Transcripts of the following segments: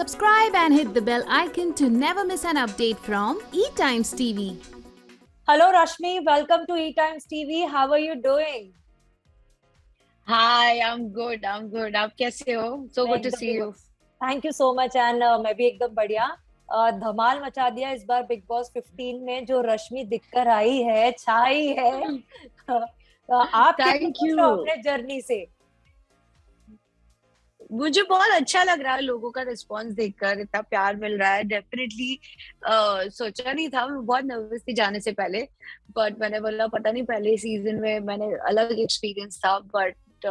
Subscribe and hit the bell icon to never miss an update from eTimes TV. Hello Rashmi, welcome to eTimes TV. How are you doing? Hi, I'm good. आप कैसे हो? So good to see you. Thank you so much and मैं भी एकदम बढ़िया. धमाल मचा दिया इस बार बिग बॉस 15 में जो रश्मि दिखकर आई है, छाई है. आप कितने खुश हो अपने जर्नी से? मुझे बहुत अच्छा लग रहा है लोगों का रिस्पांस देखकर, इतना प्यार मिल रहा है. डेफिनेटली सोचा नहीं था, मैं बहुत नर्वस थी जाने से पहले, बट मैंने बोला पता नहीं पहले सीजन में मैंने अलग एक्सपीरियंस था, बट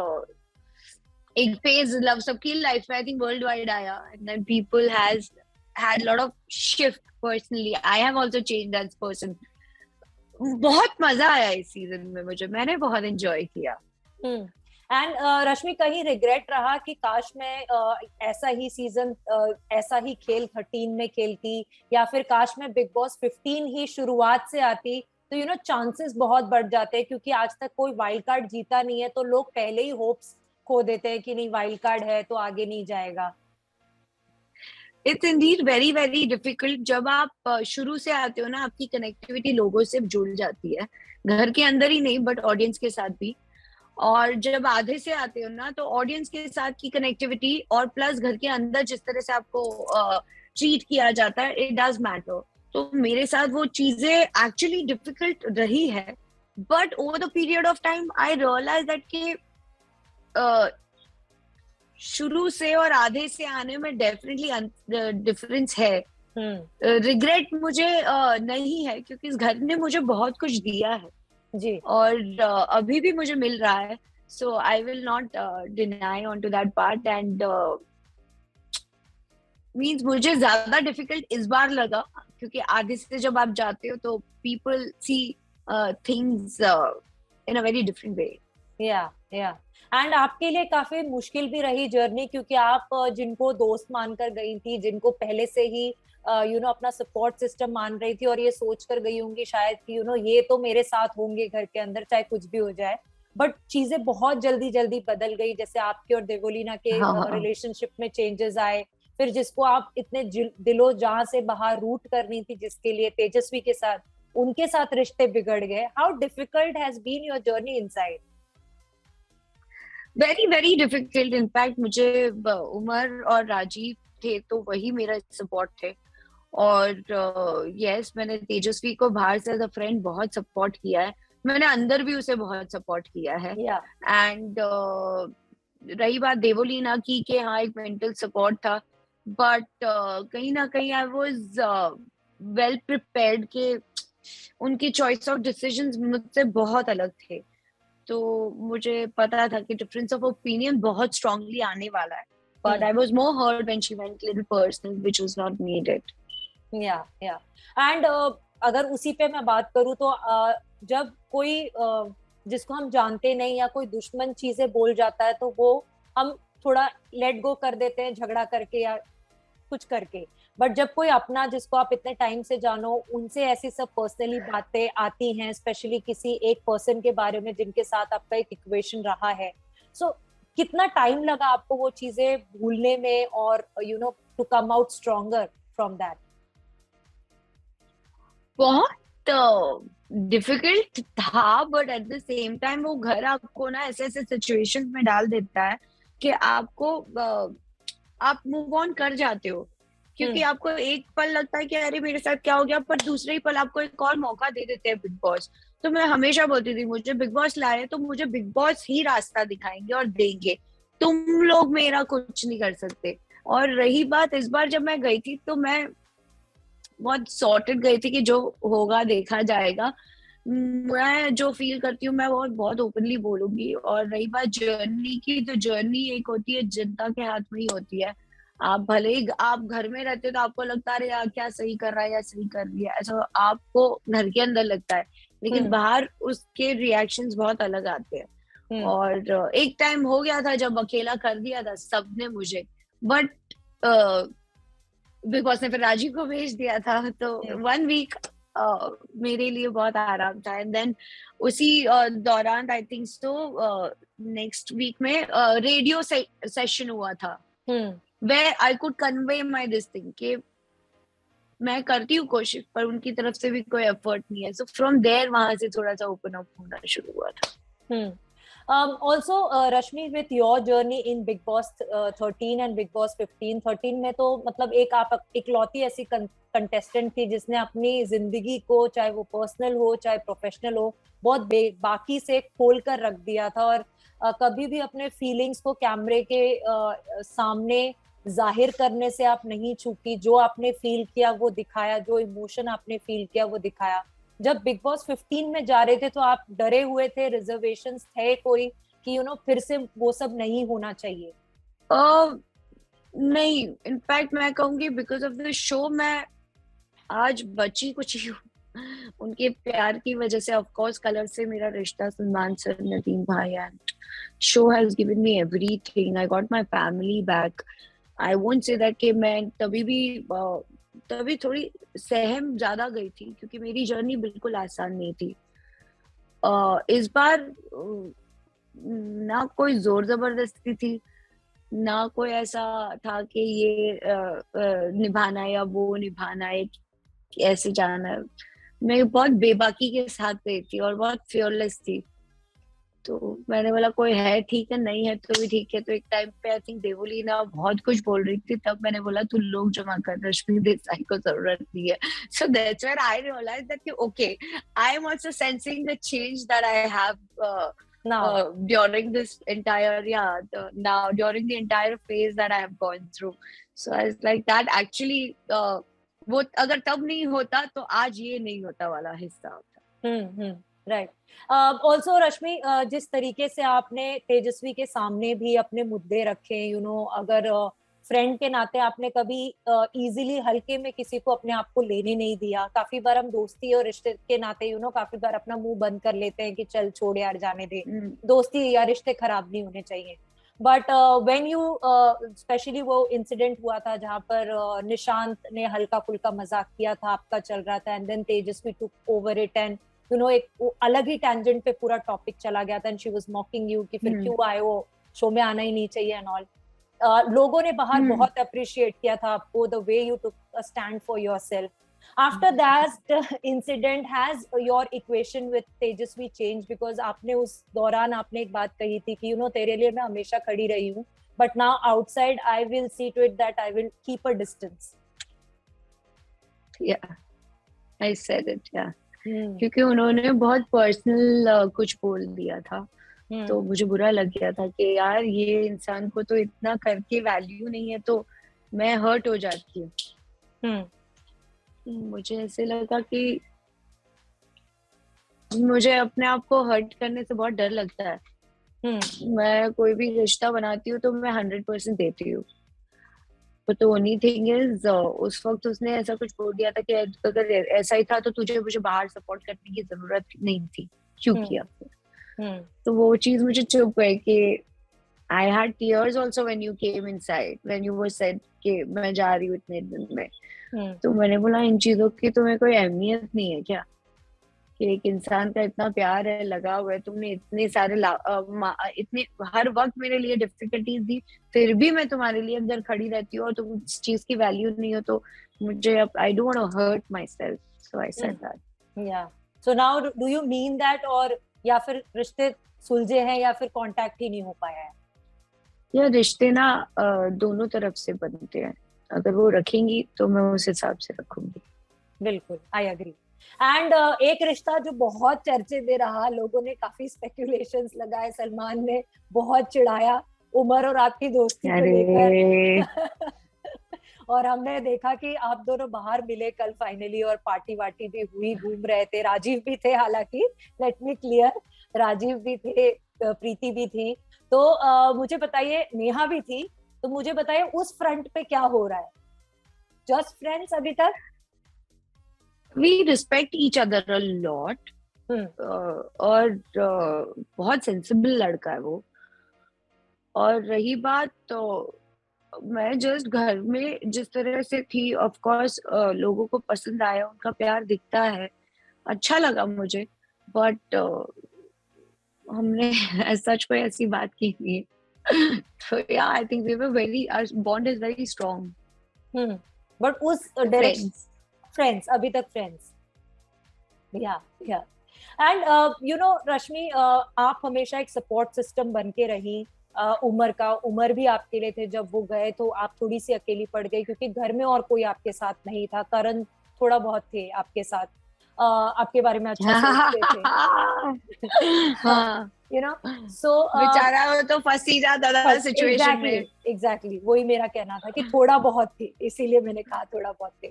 एक फेज लव सबकी लाइफ में आई थिंक वर्ल्ड वाइड आया and then people has had a lot of shift. Personally I have also changed as person. बहुत मजा आया इस सीजन में, मैंने बहुत एंजॉय किया. एंड रश्मि, कहीं रिग्रेट रहा कि काश मैं ऐसा ही सीजन ऐसा ही खेल 13 में खेलती, या फिर काश मैं बिग बॉस 15 ही शुरुआत से आती? तो चांसेस बहुत बढ़ जाते हैं, क्योंकि आज तक कोई वाइल्ड कार्ड जीता नहीं है, तो लोग पहले ही होप्स खो देते हैं कि नहीं वाइल्ड कार्ड है तो आगे नहीं जाएगा. It's Indeed very very difficult. जब आप शुरू से आते हो ना, आपकी कनेक्टिविटी लोगों से जुड़ जाती है, घर के अंदर ही नहीं बट ऑडियंस के साथ भी. और जब आधे से आते हो ना, तो ऑडियंस के साथ की कनेक्टिविटी और प्लस घर के अंदर जिस तरह से आपको ट्रीट किया जाता है, इट डज मैटर. तो मेरे साथ वो चीजें एक्चुअली डिफिकल्ट रही है, but over the period of time I realise that कि शुरू से और आधे से आने में डेफिनेटली डिफरेंस है. रिग्रेट मुझे नहीं है, क्योंकि इस घर ने मुझे बहुत कुछ दिया है जी, और अभी भी मुझे मिल रहा है. So I will not deny on to that part. And means मुझे ज्यादा डिफिकल्ट इस बार लगा, क्योंकि आधे से जब आप जाते हो तो people see things in a very different way. या एंड आपके लिए काफी मुश्किल भी रही जर्नी, क्योंकि आप जिनको दोस्त मानकर गई थी, जिनको पहले से ही अपना सपोर्ट सिस्टम मान रही थी, और ये सोच कर गई होंगी शायद कि ये तो मेरे साथ होंगे घर के अंदर चाहे कुछ भी हो जाए. बट चीजें बहुत जल्दी जल्दी बदल गई, जैसे आपके और देवोलीना के रिलेशनशिप में चेंजेस आए. फिर जिसको आप इतने दिलो जहां से बाहर रूट करनी थी, जिसके लिए तेजस्वी के साथ, उनके साथ रिश्ते बिगड़ गए. How difficult has been your journey inside? Very very difficult. In fact मुझे उमर और राजीव थे तो वही मेरा सपोर्ट थे. और यस, मैंने तेजस्वी को बाहर से एज अ फ्रेंड बहुत सपोर्ट किया है, मैंने अंदर भी उसे बहुत सपोर्ट किया है. एंड रही बात देवोलीना की कि हाँ एक मेंटल सपोर्ट था, बट कहीं ना कहीं आई वाज वेल प्रिपेयर्ड के उनकी चॉइस ऑफ डिसीजंस मुझसे बहुत अलग थे. तो मुझे पता था कि डिफरेंस ऑफ ओपिनियन बहुत स्ट्रांगली आने वाला है, but I was more hurt when she went little personal, which was not needed. And अगर उसी पे मैं बात करूं तो जब कोई जिसको हम जानते नहीं या कोई दुश्मन चीजें बोल जाता है, तो वो हम थोड़ा लेट गो कर देते हैं झगड़ा करके या कुछ करके. बट जब कोई अपना, जिसको आप इतने टाइम से जानो, उनसे ऐसी सब पर्सनली बातें आती हैं, स्पेशली किसी एक पर्सन के बारे में जिनके साथ आपका एक इक्वेशन रहा है, सो कितना टाइम लगा आपको वो चीजें भूलने में और to come out stronger from that? बहुत डिफिकल्ट था, but at the same time वो घर आपको ना ऐसे ऐसे सिचुएशंस में डाल देता है कि आपको आप मूव ऑन कर जाते हो, क्योंकि आपको एक पल लगता है कि अरे मेरे साथ क्या हो गया, पर दूसरे ही पल आपको एक और मौका दे देते हैं बिग बॉस. तो मैं हमेशा बोलती थी मुझे बिग बॉस लाए तो मुझे बिग बॉस ही रास्ता दिखाएंगे और देंगे, तुम लोग मेरा कुछ नहीं कर सकते. और रही बात इस बार जब मैं गई थी, तो मैं बहुत सॉर्टेड गई थी कि जो होगा देखा जाएगा. मैं जो फील करती हूँ मैं वो बहुत ओपनली बोलूंगी. और रही बात जर्नी की, तो जर्नी एक होती है, जनता के हाथ में ही होती है. आप भले ही आप घर में रहते हो तो आपको लगता है यार क्या सही कर रहा है या सही कर रही है, ऐसा आपको घर के अंदर लगता है, लेकिन बाहर उसके रिएक्शंस बहुत अलग आते हैं. और एक टाइम हो गया था जब अकेला कर दिया था सबने मुझे, बट बिग बॉस ने फिर राजीव को भेज दिया था, तो 1 वीक मेरे लिए बहुत आराम था. एंड देन उसी दौरान I think so next week में रेडियो सेशन हुआ था. where I could convey my this thing कि मैं करती हूँ कोशिश, पर उनकी तरफ से भी कोई एफर्ट नहीं है. सो फ्रॉम देयर वहां से थोड़ा सा ओपन अप होना शुरू हुआ था. Also, Rashmi, with your journey in Big Boss 13 and Big Boss 15, 13 में तो मतलब एक आप इकलौती ऐसी कंटेस्टेंट थी जिसने अपनी जिंदगी को, चाहे वो पर्सनल हो चाहे प्रोफेशनल हो, बहुत बाकी से खोल कर रख दिया था. और कभी भी अपने फीलिंग्स को कैमरे के सामने जाहिर करने से आप नहीं चूकी. जो आपने फील किया वो दिखाया, जो इमोशन आपने फील किया वो दिखाया. जब बिग बॉस 15 में जा रहे थे तो आप डरे हुए थे, रिजर्वेशंस थे कोई कि फिर से वो सब नहीं होना चाहिए? नहीं, इनफैक्ट मैं कहूंगी बिकॉज ऑफ द शो मैं आज बची कुछ ही हूँ. उनके प्यार की वजह से, ऑफ कोर्स कलर से मेरा रिश्ता, सलमान सर, नदीम भाई, and show has given me everything. I got my family back. I won't say that कि मैं तभी थोड़ी सहम ज्यादा गई थी क्योंकि मेरी जर्नी बिल्कुल आसान नहीं थी. इस बार ना कोई जोर जबरदस्ती थी, ना कोई ऐसा था कि ये निभाना है या वो निभाना है, ऐसे जाना है. मैं बहुत बेबाकी के साथ गई थी और बहुत फियरलेस थी. तो मैंने बोला कोई है ठीक है, नहीं है तो भी ठीक है. तो एक टाइम पे आई थिंक देवलीना बहुत कुछ बोल रही थी, तब मैंने बोला तू लोग जमा कर, रश्मि देसाई को जरूरत नहीं है. So that's where I realise that okay, I am also sensing the change that I have during this entire now during the entire phase that I have gone through. So I was like that actually वो अगर तब नहीं होता तो आज ये नहीं होता वाला हिस्सा होता. राइट. ऑल्सो रश्मि, जिस तरीके से आपने तेजस्वी के सामने भी अपने मुद्दे रखे, अगर फ्रेंड के नाते आपने कभी इजीली हल्के में किसी को अपने आप को लेने नहीं दिया. काफी बार हम दोस्ती और रिश्ते के नाते काफी बार अपना मुंह बंद कर लेते हैं कि चल छोड़ यार, जाने दे, दोस्ती या रिश्ते खराब नहीं होने चाहिए. बट व्हेन यू स्पेशली वो इंसिडेंट हुआ था जहां पर निशांत ने हल्का फुल्का मजाक किया था, आपका चल रहा था, and then Tejasswi took over it एंड एक अलग ही टेंजेंट पे पूरा टॉपिक चला गया था, एंड शी वाज मॉकिंग यू कि फिर क्यों आए हो, शो में आना ही नहीं चाहिए एंड ऑल. लोगों ने बाहर बहुत अप्रिशिएट किया था आपको, the way you took a stand for yourself. After that incident has your equation with Tejashwi change? Because आपने उस दौरान आपने एक बात कही थी कि तेरे लिए मैं हमेशा खड़ी रही हूँ, but now outside I will see to it that I will keep a distance. या आई सेड इट, या क्योंकि उन्होंने बहुत पर्सनल कुछ बोल दिया था. तो मुझे बुरा लग गया था कि यार ये इंसान को तो इतना करके वैल्यू नहीं है, तो मैं हर्ट हो जाती हूँ. मुझे ऐसे लगा कि मुझे अपने आप को हर्ट करने से बहुत डर लगता है. मैं कोई भी रिश्ता बनाती हूँ तो मैं 100% देती हूँ. तो ओनली थिंग इज उस वक्त उसने ऐसा कुछ बोल दिया था कि अगर ऐसा ही था तो तुझे मुझे बाहर सपोर्ट करने की जरूरत नहीं थी, क्यों किया. तो वो चीज मुझे चुप गई कि I had tears also when you came inside, when you were said कि मैं जा रही हूँ इतने दिन में. तो मैंने बोला इन चीजों की तुम्हें कोई अहमियत नहीं है क्या, कि एक इंसान का इतना प्यार है, लगा हुआ है, तुमने इतने सारे इतने हर वक्त मेरे लिए डिफिकल्टीज दी, फिर भी मैं तुम्हारे लिए अंदर खड़ी रहती हूँ और तुम इस चीज की वैल्यू नहीं हो, तो मुझे I don't want to hurt myself. So I said that. Yeah so now do you mean that, और या फिर रिश्ते सुलझे हैं या फिर कांटेक्ट ही नहीं हो पाया है? या रिश्ते ना दोनों तरफ से बनते हैं, अगर वो रखेंगी तो मैं उस हिसाब से रखूंगी. बिल्कुल, आई एग्री. एंड एक रिश्ता जो बहुत चर्चे में रहा, लोगों ने काफी स्पेकुलेशंस लगाए, सलमान ने बहुत चिढ़ाया उमर और आपकी दोस्ती को लेकर. और हमने देखा कि आप दोनों बाहर मिले कल फाइनली, और पार्टी वार्टी भी हुई, घूम रहे थे, राजीव भी थे, हालांकि लेट मी क्लियर, राजीव भी थे, प्रीति भी थी. तो मुझे बताइए, नेहा भी थी, तो मुझे बताइए उस फ्रंट पे क्या हो रहा है? जस्ट फ्रेंड्स अभी तक? We respect each other a lot. और बहुत सेंसिबल लड़का है वो. और रही बात, तो मैं जस्ट घर में जिस तरह से थी, ऑफ कोर्स लोगों को पसंद आया, उनका प्यार दिखता है, अच्छा लगा मुझे, बट हमने सच कोई ऐसी बात की नहीं. So yeah, I think we were our bond is very strong. But उस डायरेक्शन Friends. फ्रेंड्स, अभी तक फ्रेंड्स. या एंड यू नो रश्मि, आप हमेशा एक सपोर्ट सिस्टम बन के रही. उमर भी आपके लिए थे. जब वो गए तो आप थोड़ी सी अकेली पड़ गई क्योंकि घर में और कोई आपके साथ नहीं था. करण थोड़ा बहुत थे आपके साथ, आपके बारे में अच्छा सोचते थे. हाँ, यू नो, सो बेचारा वो तो फंस ही जाता था सिचुएशन में. एग्जैक्टली वही मेरा कहना था कि थोड़ा बहुत थे, इसीलिए मैंने कहा थोड़ा बहुत थे.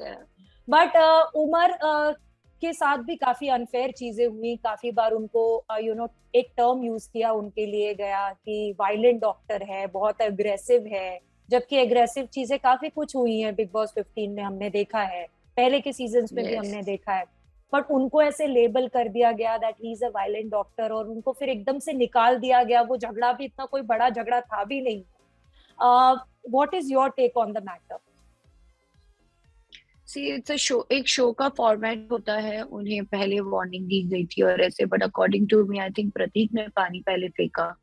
बट उमर के साथ भी काफी अनफेयर चीजें हुई. काफी बार उनको यू नो एक टर्म यूज किया उनके लिए गया कि वायलेंट डॉक्टर है, बहुत एग्रेसिव है. जबकि एग्रेसिव चीजें काफी कुछ हुई हैं बिग बॉस 15 में, हमने देखा है. पहले के सीजन्स में भी हमने देखा है. बट उनको ऐसे लेबल कर दिया गया that he is a violent doctor, और उनको फिर एकदम से निकाल दिया गया. वो झगड़ा भी इतना कोई बड़ा झगड़ा था भी नहीं. What is your take on the matter? See it's a show. एक शो का फॉर्मेट होता है, उन्हें पहले वार्निंग दी गई थी और ऐसे. But according to me, I think Prateek ने पानी पहले फेंका.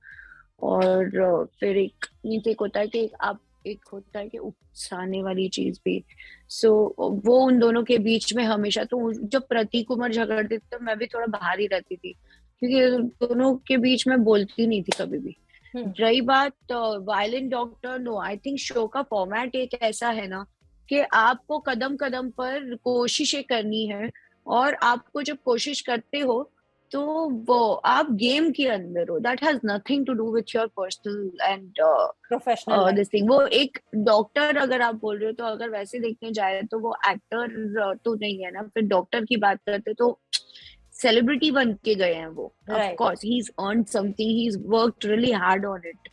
और फिर एक मीन्स एक होता है कि आप एक होता है कि उकसाने वाली चीज भी. सो वो उन दोनों के बीच में हमेशा, तो जब प्रतीक उमर झगड़ते थे तो मैं भी थोड़ा बाहर ही रहती थी क्योंकि दोनों के बीच में बोलती नहीं थी कभी भी. रही बात violent doctor, no, I think show का फॉर्मेट एक ऐसा है ना कि आपको कदम कदम पर कोशिशें करनी है. और आपको जब कोशिश करते हो तो वो आप गेम के अंदर हो. That has nothing to do with your personal and professional this thing. वो एक डॉक्टर अगर आप बोल रहे हो तो अगर वैसे देखने जाए तो वो एक्टर तो नहीं है ना. फिर डॉक्टर की बात करते तो सेलिब्रिटी बन के गए हैं वो. Of course he is earned something, he is worked really hard on it.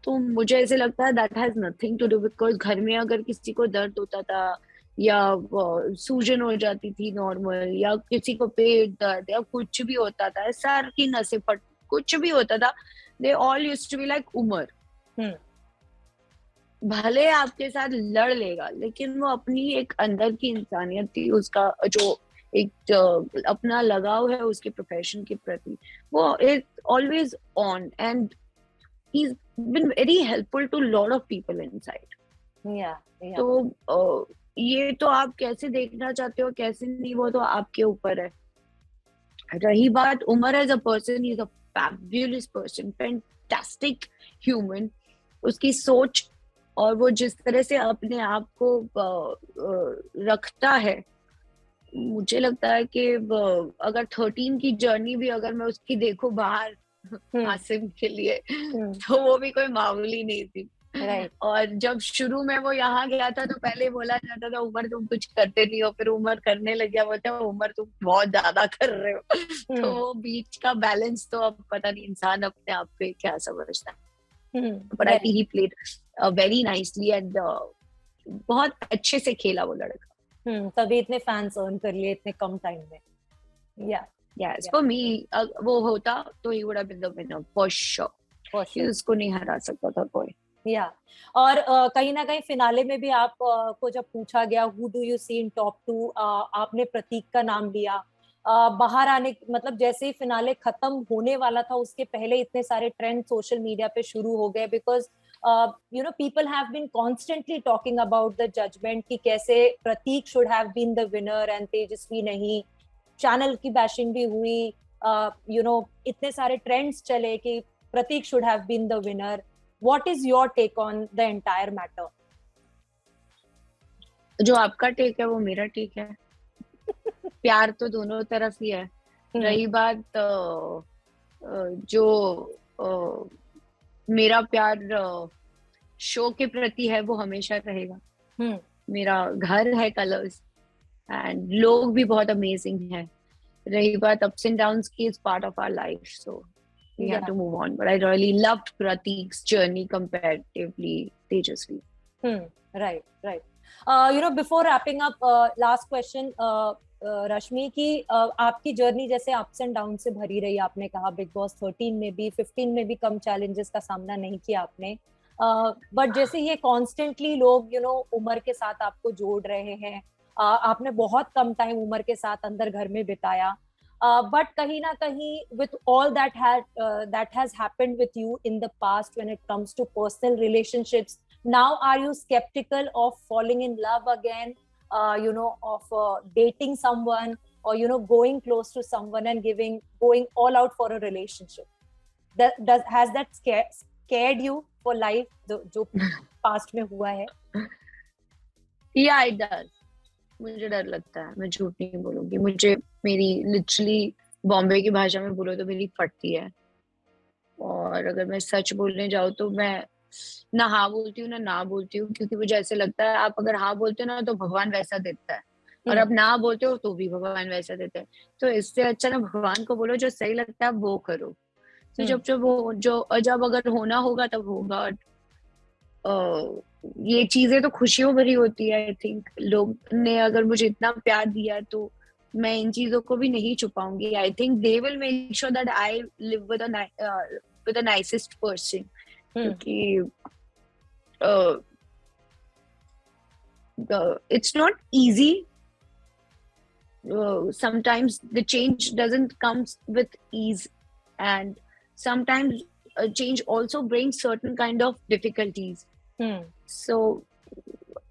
तो मुझे ऐसे लगता है that has nothing to do, because घर में अगर किसी को दर्द होता था या सूजन हो जाती थी नॉर्मल, या किसी को पेट दर्द या कुछ भी होता था, सर की नसें फट, कुछ भी होता था, they all used to be like Umar. भले आपके साथ लड़ लेगा लेकिन वो अपनी एक अंदर की इंसानियत थी, उसका जो एक अपना लगाव है उसके प्रोफेशन के प्रति, वो is always on. And he's been very helpful to lot of people inside. तो ये तो आप कैसे देखना चाहते हो कैसे नहीं, वो तो आपके ऊपर है. रही बात Umar as a person, he is a fabulous person, fantastic human. उसकी सोच और वो जिस तरह से अपने आप को रखता है, मुझे लगता है कि अगर 13 की जर्नी भी अगर मैं उसकी देखूं बाहर आसिम के लिए, तो वो भी कोई मामूली नहीं थी. और जब शुरू में वो यहाँ गया था तो पहले बोला जाता था उमर तुम कुछ करते नहीं हो, फिर उमर करने लग गया, बोलते उमर तुम बहुत ज्यादा कर रहे हो. तो वो बीच का बैलेंस तो अब पता नहीं इंसान अपने आप पे क्या समझता है. But I think he played very nicely and बहुत अच्छे से खेला वो लड़का. तभी इतने फैंस अर्न कर लिए इतने कम टाइम में. Yes, for me, वो होता तो he would have been the winner for sure. उसको नहीं हरा सकता था कोई. और कहीं ना कहीं फिनाले में भी आप को जब पूछा गया who do you see in top 2, आपने प्रतीक का नाम लिया. बाहर आने मतलब जैसे ही फिनाले खत्म होने वाला था उसके पहले इतने सारे ट्रेंड सोशल मीडिया पे शुरू हो गए, because you know people have been constantly talking about the judgment कि कैसे प्रतीक should have been the winner and तेजस्वी नहीं. चैनल की बैशिंग भी हुई. यू नो इतने सारे ट्रेंड्स चले कि Prateek should have been the winner. What is your take on the entire matter? जो आपका टेक है वो मेरा टेक है. प्यार तो दोनों तरफ ही है. रही बात जो मेरा प्यार शो के प्रति है वो हमेशा रहेगा. मेरा घर है कलर्स एंड लोग भी बहुत अमेजिंग हैं. रही बात अप्स एंड डाउन्स की, is part of our life, so we have to move on. But I really loved Prateek's journey comparatively Tejasswi. Right. You know before wrapping up, last question Rashmi की, आपकी journey जैसे अप्स एंड डाउन से भरी रही. आपने कहा big boss 13 में भी 15 में भी कम चैलेंजेस का सामना नहीं किया आपने, बट जैसे ये कॉन्स्टेंटली लोग यू नो उमर के साथ आपको जोड़ रहे हैं. आपने बहुत कम टाइम उमर के साथ अंदर घर में बिताया. but kahin na kahin, with all that has happened with you in the past when it comes to personal relationships, now are you skeptical of falling in love again, of dating someone, or going close to someone and going all out for a relationship? Has that scared you for life, जो past में हुआ है? Yeah, it does. मुझे डर लगता है, मैं झूठ नहीं बोलूंगी, मुझे मेरी लिटरली बॉम्बे की भाषा में बोलो तो मेरी फटती है, और अगर मैं सच बोलने जाऊँ तो मैं ना हाँ बोलती हूँ ना बोलती हूँ, क्योंकि मुझे ऐसे लगता है आप अगर हाँ बोलते हो ना तो भगवान वैसा देता है, और अब ना बोलते हो तो भी भगवान वैसा देता है, तो इससे अच्छा ना भगवान को बोलो जो सही लगता है वो करो। तो जब अगर होना होगा तब होगा। ये चीजें तो खुशियों भरी होती है। आई थिंक लोग ने अगर मुझे इतना प्यार दिया है तो मैं इन चीजों को भी नहीं छुपाऊंगी। I think they will make sure that I live with the nicest person, क्योंकि it's not easy. Sometimes the change doesn't come with ease, and sometimes a change also brings certain kind of difficulties. So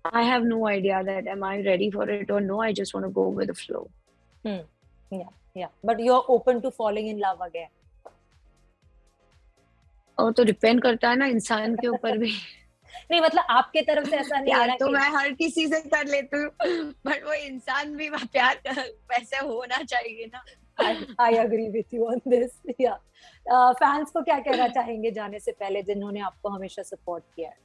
I have no idea that am I ready for it or no. I just want to go with the flow. Yeah. But you're open to falling in love again? और तो depend करता है ना इंसान के ऊपर भी। नहीं मतलब आपके तरफ से ऐसा नहीं है ना तो कि... मैं हर किसी से कर लेती हूँ, बट वो इंसान भी प्यार वैसे होना चाहिए ना। I agree with you on this. Yeah. Fans को क्या कहना चाहेंगे जाने से पहले, जिन्होंने आपको हमेशा सपोर्ट किया है?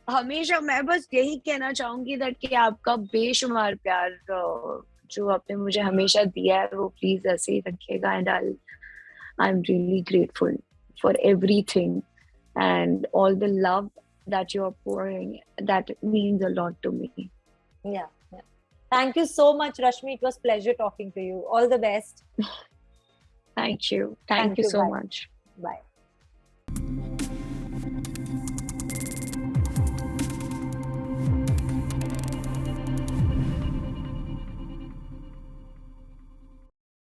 हमेशा मैं बस यही कहना चाहूंगी दैट कि आपका बेशुमार प्यार जो आपने मुझे हमेशा दिया है वो प्लीज ऐसे ही रखिएगा, and I am really grateful for everything and all the love that you're pouring. That means a lot to me. Yeah. Thank you so much, Rashmi. It was pleasure talking to you. All the best. Thank you so much. Bye.